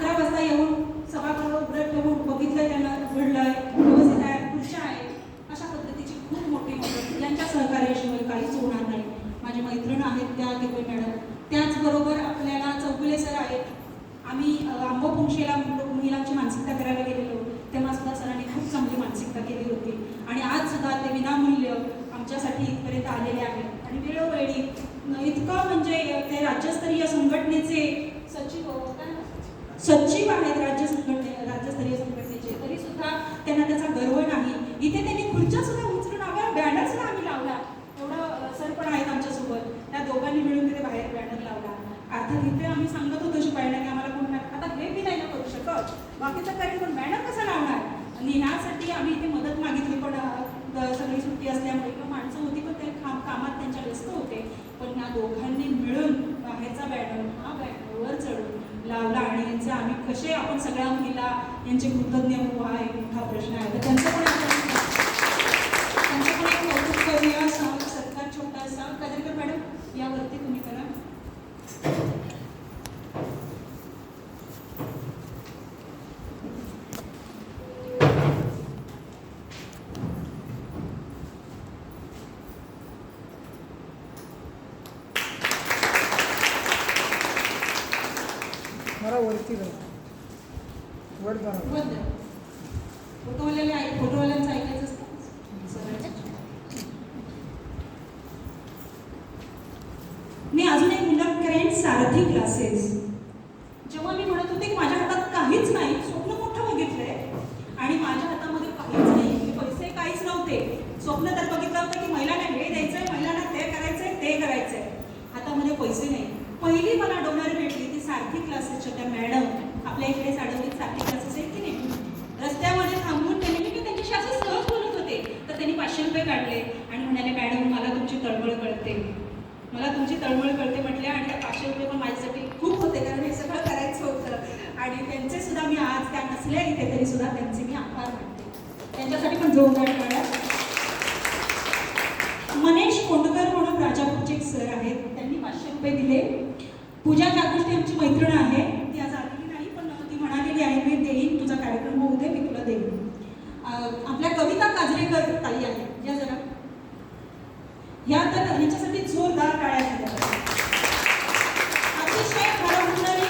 11 वाजता येऊन सभागृह उघडं ठेवून बघितलं, त्यांना घडलंय, व्यवस्थित आहे, खुर्च्या आहे, अशा पद्धतीची खूप मोठी मदत. यांच्या सहकार्याशिवाय काहीच होणार नाही. माझी मैत्रीण आहेत त्या केवळ मॅडम, त्याचबरोबर आपल्याला चौगुले सर आहेत. आम्ही आंबोपुंशीला महिलांची मानसिकता करायला गेलेलो, तेव्हा सुद्धा सरांनी खूप चांगली मानसिकता केली होती आणि आज सुद्धा ते विनामूल्य आमच्यासाठी इथपर्यंत आलेले आहेत. आणि वेळोवेळी इतकं म्हणजे ते राज्यस्तरीय संघटनेचे सचिव आहेत, राज्यस्तरीय संघटनेचे, तरी सुद्धा त्यांना त्याचा गर्व नाही. इथे त्यांनी खुर्च्या सुद्धा उचलून आम्हाला बॅनर सुद्धा आम्ही लावला. एवढं सर पण आहेत आमच्यासोबत, त्या दोघांनी मिळून तिथे बाहेर बॅनर लावला. अर्थात इथे आम्ही सांगत होतो शिपायला की आम्हाला कोण आता हे बी नाही करू शकत, बाकीचं काही पण बॅनर कसं लावणार. आणि ह्यासाठी आम्ही इथे मदत मागितली, पण सगळी सुट्टी असल्यामुळे किंवा माणसं होती पण ते कामात त्यांच्या व्यस्त होते. पण ह्या दोघांनी मिळून बाहेरचा बॅनर हा बॅनर वर चढून लावला आणि यांचे आम्ही कसे आपण सगळ्या महिला यांचे कृतज्ञ होऊ हा एक मोठा प्रश्न आहे. तर त्यांचं पण एक कौतुक करूया. सत्कार छोटासा. काजरकर मॅडम यावरती तुम्ही करा. मला वरती वर फोटोवाल्यांचं ऐकायचं असतं. मी अजून एक उल्लेख करेन, सारथी क्लासेस. जेव्हा मी म्हणत होते की माझ्या हातात काहीच नाही, स्वप्न मोठं बघितलंय आणि माझ्या हातामध्ये काहीच नाही, पैसे काहीच नव्हते, स्वप्न तर बघितलं होतं की महिलांना हे द्यायचंय, महिलांना ते करायचंय, ते करायचंय, हातामध्ये पैसे नाही. पहिली मला डोनर भेटली ती सारथी क्लासेसच्या त्या मॅडम. आपल्या इकडे साडवलीत सारथी क्लासेस आहेत की नाही, रस्त्यामध्ये थांबून त्यांनी मी त्यांच्याशी असं सहज बोलत होते, तर त्यांनी 500 रुपये काढले आणि म्हणाले मॅडम मला तुमची तळमळ कळते, मला तुमची तळमळ कळते म्हटल्या. आणि त्या 500 रुपये पण माझ्यासाठी खूप होते, कारण हे सगळं करायचं होतं. आणि त्यांचे सुद्धा मी आज त्या नसल्या इथे तरी सुद्धा त्यांचे मी आभार मानते. त्यांच्यासाठी पण जोरदार टाळ्या. मनेश कोंडकर म्हणून राजापूरचे एक सर आहेत, त्यांनी 500 रुपये दिले. पूजा काकुष्टे आमची मैत्रीण आहे, ती आज आलेली नाही, पण ती म्हणालेली आहे मी देईन, तुझा कार्यक्रम होऊ दे, मी तुला देईन. आपल्या कविता काजरेकर ताई आहे, या जरा या, तर ह्यांच्यासाठी जोरदार टाळ्या झाल्या. अतिशय हरहुन्नरी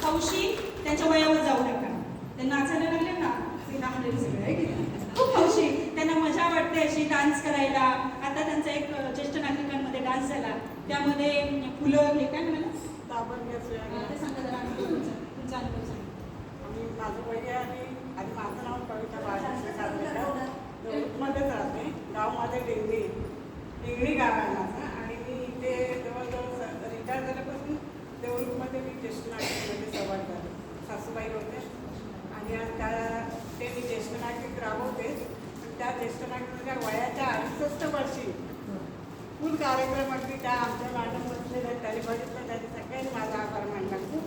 हौशी, त्यांच्या वयावर जाऊ नका, ते नाचायला लागले ना, ते नाचलेले सगळे आहे की खूप हौशी, त्यांना मजा वाटते अशी डान्स करायला. आता त्यांचा एक ज्येष्ठ नागरिकांमध्ये डान्स झाला, त्यामध्ये फुलं हे काय म्हणाला ते सांगा जरा, तुमचा अनुभव सांगा. माझं वय आहे आणि माझं नाव कविता मध्येच राहते. गाव माझं टेंगडी गाव आहे माझं. आणि मी इथे जवळजवळ रिटायर झाल्यापासून देवरूपमध्ये मी ज्येष्ठ नागरिकमध्ये सहभाग झाले. सासूबाई होते आणि ते मी ज्येष्ठ नागरिक राबवते. त्या ज्येष्ठ नागरिकाच्या वयाच्या 68 वर्षी फुल कार्यक्रम अगदी त्या आमच्या मॅडम बसलेल्या त्याने बघितलं, त्याने सगळ्यांनी माझा आभार मानला. खूप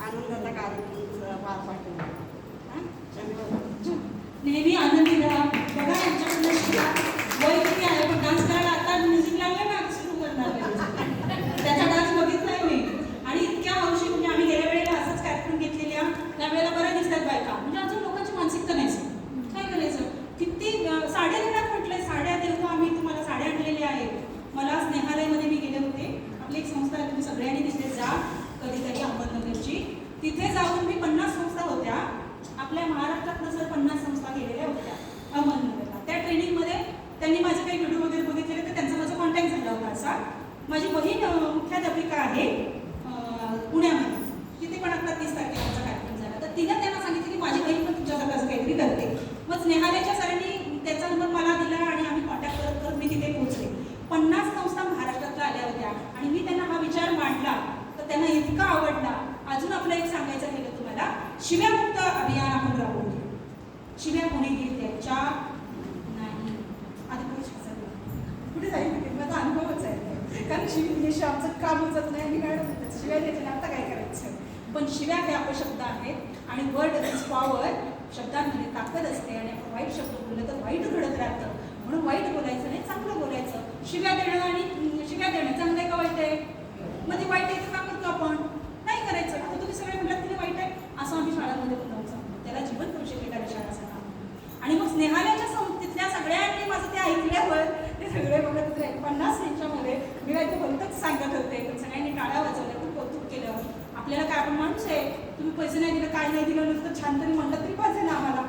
आनंदाचा कार्यक्रम पार पाडला. नेहमी आनंदी राहा. बघा यांच्याकडनं शिका. वय किती आहे पण डान्स करायला आता म्युझिक लागलं ना सुरू करणार, त्याचा डान्स बघितलाय मी. आणि इतक्या हौशी, म्हणजे आम्ही गेल्या वेळेला असंच कार्यक्रम घेतलेल्या, त्यावेळेला बऱ्या दिसतात बायका, म्हणजे अजून लोकांची मानसिकता नाही काय करायचं. किती साड्या देण्यात म्हटलंय, साड्या देऊ आम्ही तुम्हाला, साड्या आणलेल्या आहेत. मला स्नेहालयमध्ये मी गेले होते, आपली एक संस्था आहे, तुम्ही सगळ्यांनी तिथे जा कधीतरी, अहमदनगरची. तिथे जाऊन मी 50 संस्था होत्या आपल्या महाराष्ट्रातनं, सर 50 संस्था गेलेल्या होत्या अहमदनगरला. त्या ट्रेनिंगमध्ये त्यांनी माझे काही व्हिडिओ वगैरे बघितलेले, तर त्यांचा माझा कॉन्टॅक्ट झाला होता. असा माझी बहीण मुख्याध्यापिका आहे पुण्यामध्ये, तिथे पण आता 30 तारखेला माझा कार्यक्रम झाला. तर तिनं त्यांना सांगितलं की माझी बहीण पण तुमच्यासारखं असं काहीतरी करते. मग स्नेहालयच्या सरांनी त्याचा नंबर मला दिला आणि आम्ही कॉन्टॅक्ट करत करत मी तिथे पोहोचले. 50 संस्था महाराष्ट्रातल्या आल्या होत्या आणि मी त्यांना हा विचार मांडला, तर त्यांना इतका आवडला. अजून आपलं एक सांगायचं गेलं तुम्हाला, शिव्यामुक्त अभियान आपण राबवतो. शिव्या कोणी घेतल्याच्या नाही, आधी कुठे जाईल तिथे माझा अनुभवच आहे, कारण शिवी आमचं काम होत नाही आणि मॅडम शिव्या द्यायचे आता काय करायचं. पण शिव्या हे अपशब्द आहेत आणि वर्ड इज पॉवर, शब्दांमध्ये ताकद असते. आणि आपण वाईट शब्द बोललं तर वाईट घडत राहतं, म्हणून वाईट बोलायचं नाही, चांगलं बोलायचं. शिव्या देणं आणि शिव्या देणं चांगलं आहे का वाईट आहे? मध्ये वाईट आहे तर का करतो आपण? नाही करायचं. आता तुम्ही सगळे म्हटलं तिने वाईट आहे माणूस आहे, तुम्ही पैसे नाही दिले, काय नाही दिलं नुसतं छान तरी म्हणलं तरी पाहिजे ना आम्हाला.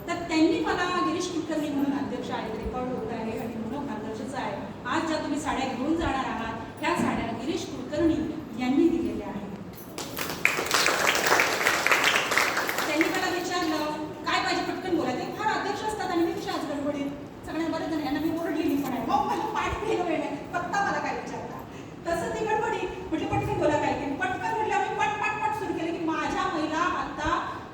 तर त्यांनी मला गिरीश कुलकर्णी म्हणून अध्यक्ष आहेत, रेकॉर्ड होत आहे आणि म्हणून मार्गदर्शक आहे. आज ज्या तुम्ही साड्या घेऊन जाणार आहात ह्या साड्या गिरीश कुलकर्णी यांनी दिलेल्या आहेत. त्यांनी मला विचारलं काय पाहिजे, पटकन बोलायचं. फार अध्यक्ष असतात आणि मी कशा आज गडबडीत सगळ्या बरेच जण यांना मी ओरडलेली पण आहे, मग मला पाठ घ्यायला वेळ नाही, फक्त मला काय विचारता. तसं ती गडबडी म्हटलं पटकन बोला काय की पटकन म्हटलं आम्ही पट सुरू केलं की माझ्या महिला आता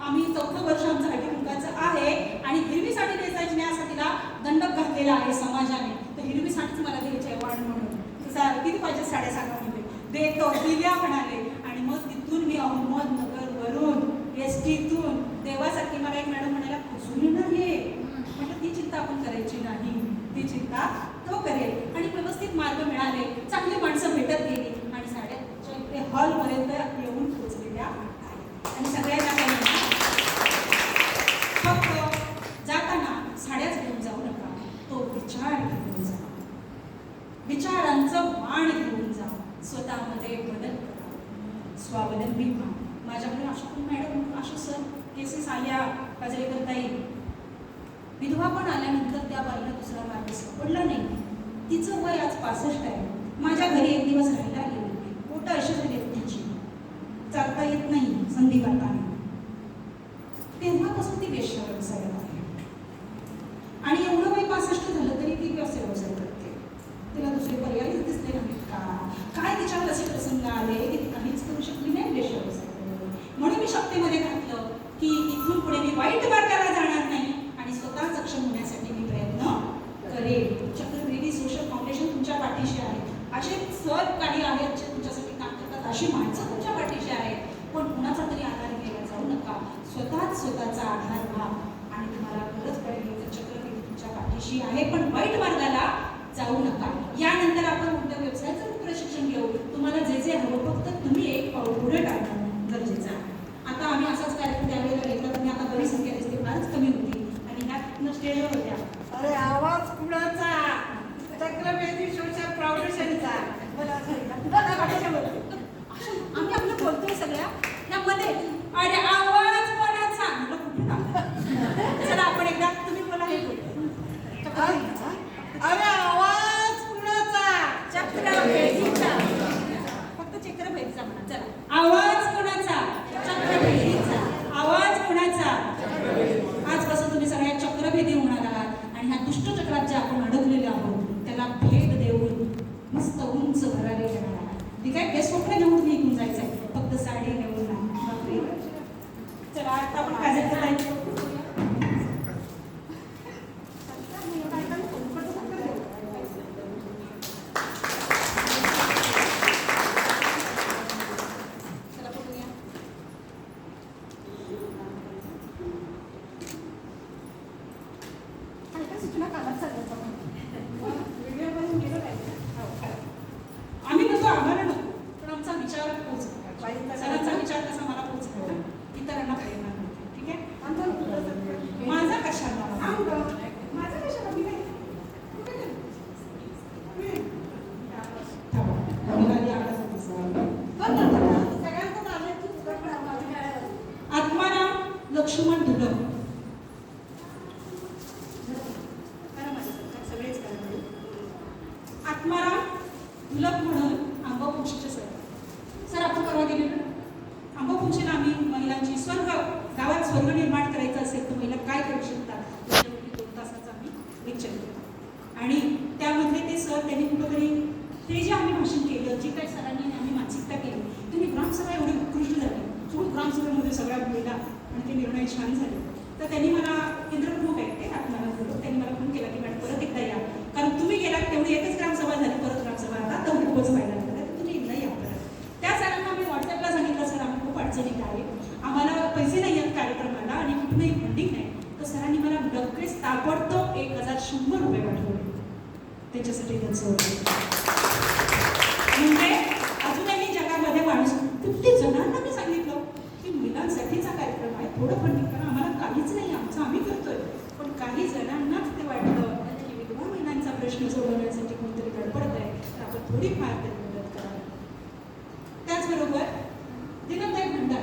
आम्ही 4थं वर्ष आमचं हळदी कुंकाचं आहे आणि हिरवी साडी नेसायची यासाठी दंडक घातलेला आहे समाजाने. तर हिरवी साडीच मला द्यायची आहे वाण म्हणून. किती पाहिजे साड्या सांगा म्हणजे देतो, दिल्या म्हणाले. आणि मग तिथून मी अहमदनगरवरून एसटीतून देवासारखी मला एक मॅडम म्हणायला कुसून येणार हे. म्हटलं ती चिंता आपण करायची नाही, ती चिंता तो करेल. आणि व्यवस्थित मार्ग मिळाले, चांगली माणसं भेटत गेली आणि साड्या हॉलपर्यंत येऊन पोचलेल्या आहेत. आणि सगळ्यांना काय म्हणतात, फक्त जाताना साड्याच घेऊन जाऊ नका, तो विचार घेऊन जा, विचारांचं वाण घेऊन जा, स्वतःमध्ये बदल करा, स्वावलंबी व्हा. माझ्याकडे अशा पण मॅडम अशा सर केसेस आल्या काजळेकर ताई, विधवा पण आल्यानंतर त्या बाईला दुसरा मार्ग सापडला नाही. तिचं वय आज 65 आहे. माझ्या घरी एक दिवस राहायला आली होती. पोटं अशी झाली तिची, चालता येत नाही संधिवाताने. तेव्हापासून ती वेश्या व्यवसायाला आहे आणि एवढं वय 65 झालं तरी ती व्यवसाय करते. तिला दुसरे पर्यायच दिसले नाहीत का, काय तिच्यावर असे प्रसंग आले की ती काहीच करू शकली नाही वेश्या व्यवसाय. म्हणून मी शक्तीमध्ये घातलं की इथून पुढे मी वाईट मार्गाला जाणार नाही आणि स्वतः सक्षम होण्यासाठी मी प्रयत्न करेन. चक्रवेदी सोशल फाउंडेशन तुमच्या पाठीशी आहे. असे सर काही आहेत जे तुमच्यासाठी काम करतात, अशी माणसं तुमच्या पाठीशी आहेत. पण कुणाचा तरी आधार घ्यायला जाऊ नका, स्वतःचा आधार व्हा आणि तुम्हाला गरज पडली तर चक्रवेदी तुमच्या पाठीशी आहे. पण वाईट मार्गाला जाऊ नका. यानंतर आपण उद्योग व्यवसायाचं प्रशिक्षण घेऊ. तुम्हाला जे जे हवं फक्त तुम्ही एक पाऊल पुढे टाकणं गरजेचं आहे. आता आम्ही असाच कार्यक्रम त्यावेळेला घेतला, तुम्ही आता बरी संख्या दिसते, फारच कमी होती आणि ह्या स्टेजवर होत्या. अरे आवाज कुणाचा, चक्रवेदी सोशल फाउंडेशनचा. आम्ही आपलं बोलतोय सगळ्या त्यामध्ये, अरे आवाज कोणाचा, म्हटलं कुठे टाकलं. चला आपण एकदा तुम्ही बोला हे अरे आवाज कुणाचा, चक्रवेदीचा, फक्त चक्रवेदीचा म्हणा. चला आवाज कोणाचा, चक्रवेदीचा. आवाज कोणाचा, आजपासून तुम्ही सगळ्या चक्रवेदी होणार आहात आणि ह्या दुष्टचक्रात जे आपण अडकलेले आहोत त्याला भेट देऊन मस्त उंच भरारी घेणार आहात. ठीक आहे, हे स्वप्न घेऊन तुम्ही इथून जायचं आहे, फक्त साडी घेऊन नाही. चला आता आपण काय करायचं, आम्ही नको आम्हाला नको, पण आमचा विचार पोहोचला. सरांचा विचार कसा मला पोहोचला, इतरांना प्रेरणा मिळते. ठीक आहे, माझा कशाला, माझा कशाला, मी नाही आत्माराम लक्ष्मण धुलक. आत्माराम धुलक म्हणून आंबापुंशीचे सर आपण परवा गेलेलो. आंबापुंशीला आम्ही महिलांची गावात स्वर्ग निर्माण करायचं असेल तर महिला काय करू शकतात 2 तासाचं आम्ही लेक्चर केलं. आणि त्यामधले ते सर त्यांनी कुठंतरी ते जे आम्ही भाषण केलं, जी काही सरांनी आम्ही मानसिकता केली, त्यांनी ग्रामसभा एवढी उत्कृष्ट झाली. ग्रामसभेमध्ये सगळ्या महिला आणि ते निर्णय छान झाले. तर त्यांनी मला केंद्रप्रमुख आहेत ते आत्माराम धुलक, त्यांनी मला फोन केला की मॅडम परत एकदा या, कारण तुम्ही गेलात तेवढी एकच ग्रामसभा झाली, परत ग्रामसभा आता दौडकोच व्हायला लागलं, तर तुम्ही एकदा या परत. त्या सरांना मी व्हॉट्सअपला सांगितलं, सर आम्ही खूप अडचणीत आहे, आम्हाला पैसे नाही आहेत कार्यक्रमाला आणि कुठूनही फंडिंग नाही. तर सरांनी मला लगेच ताबडतोब 1100 रुपये पाठवले त्याच्यासाठी. म्हणजे अजूनही जगामध्ये माणूस किती जणांना मी सांगितलं की महिलांसाठीचा कार्यक्रम आहे, थोडं फंडिंग करा, आम्हाला काहीच नाही, आमचं आम्ही करतोय. पण काही जणांनाच ते वाटलं की विधवा महिलांचा प्रश्न सोडवण्यासाठी कोणतरी धडपडत आहे, तर आपण थोडीफार तरी मदत करावी. त्याचबरोबर दिनदयाळ भंडार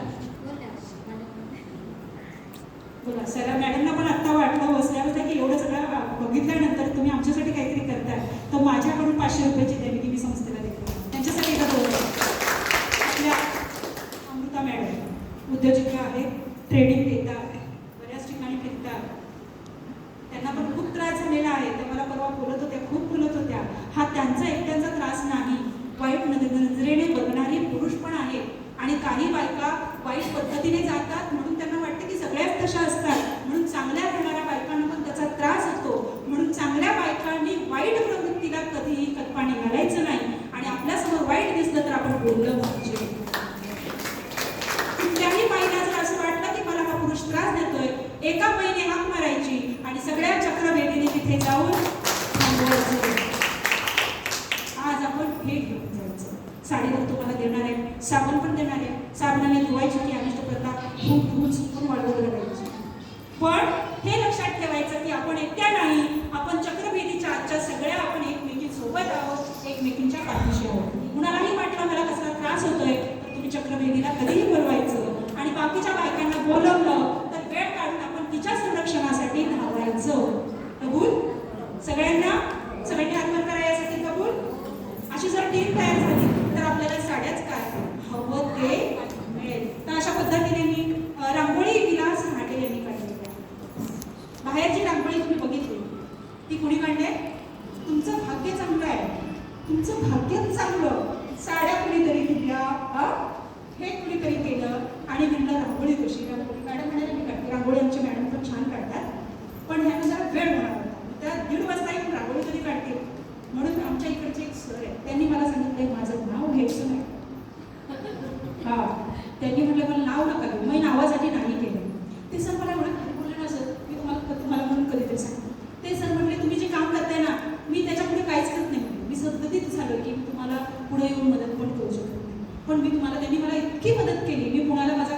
सर मॅडमना पण आत्ता वाटलं बसल्या होत्या की एवढं सगळं बघितल्यानंतर तुम्ही आमच्यासाठी काहीतरी करताय, तर माझ्याकडून 500 रुपयाची देणगी मी संस्थेला देतो. त्यांच्यासाठी एका दोन आपल्या अमृता मॅडम उद्योजिका आहेत, ट्रेनिंग देतात, बऱ्याच ठिकाणी फिरतात. त्यांना पण खूप त्रास झालेला आहे. त्या मला परवा बोलत होत्या, खूप बोलत होत्या. हा त्यांचा एकट्यांचा त्रास नाही, वाईट नजरेने बघणारे पुरुष पण आहेत. आणि काही बायका वाईट पद्धतीने जातात म्हणून त्यांना वाटतं की सगळ्याच तशा असतात, म्हणून चांगल्या राहणाऱ्या बायकांना पण त्याचा त्रास होतो. म्हणून चांगल्या बायकांनी वाईट प्रवृत्तीला कधीही कल्पाने घालायचं नाही आणि आपल्यासमोर वाईट दिसलं तर आपण बोललं पाहिजे. कुठल्याही बाईला जर असं वाटलं की मला हा पुरुष त्रास देतोय, एका बाईने हाक मारायची आणि सगळ्या चक्रवेदीने तिथे जाऊन थांबवायचं. आज आपण हे घेऊन जायचं. साडीवर तुम्हाला देणार आहे, साबण पण देणार आहे. साबणाने धुवायची की अनिष्ट प्रथा धुवून सुकून वाळवून घालायची. पण हे लक्षात ठेवायचं की आपण एकट्या नाही, आपण चक्रवेदीच्या आजच्या सगळ्या आपण एकमेकींसोबत आहोत, एकमेकींच्या पाठीशी आहोत. कुणालाही वाटलं मला कसला त्रास होतोय तर तुम्ही चक्रवेदीला कधीही बोलवायचं आणि बाकीच्या बायकांना बोलवलं तर वेळ काढून आपण तिच्या संरक्षणासाठी धावायचं. कबूल? सगळ्यांनी हातभार करायसाठी कबूल? अशी जर टीम तयार झाली तर आपल्याला साड्याच काय हवं ते मिळेल. तर अशा पद्धतीने मी रांगोळी विलास हाटे यांनी काढलेली आहे. बाहेरची रांगोळी तुम्ही बघितली, ती कुणी काढली? तुमचं भाग्य चांगलं आहे, तुमचं भाग्यच चांगलं. साड्या कुणीतरी दिल्या, हे कुणीतरी केलं आणि म्हणलं रांगोळी कशी. रांगोळी मॅडम म्हणाले मी काढते. रांगोळी आमच्या मॅडम पण छान काढतात, पण ह्याला जरा वेळ होणार होता. त्या 1:30 वाजता येऊन रांगोळी कधी काढते. म्हणून आमच्या इकडचे एक सर आहे, त्यांनी मला सांगितलं माझं नाव घ्यायचं नाही. त्यांनी म्हटलं मला नाव नका घेऊ. मी नावासाठी नाही केलं. ते सर मला एवढं खाली बोलले ना, सर मी तुम्हाला म्हणून कधीतरी सांगते. ते सर म्हटले तुम्ही जे काम करताय ना, मी त्याच्यापुढे काहीच करत नाही. मी सद्गतीत झालो की मी तुम्हाला पुढे येऊन मदत पण करू शकत नाही. पण त्यांनी मला इतकी मदत केली, मी कुणाला माझा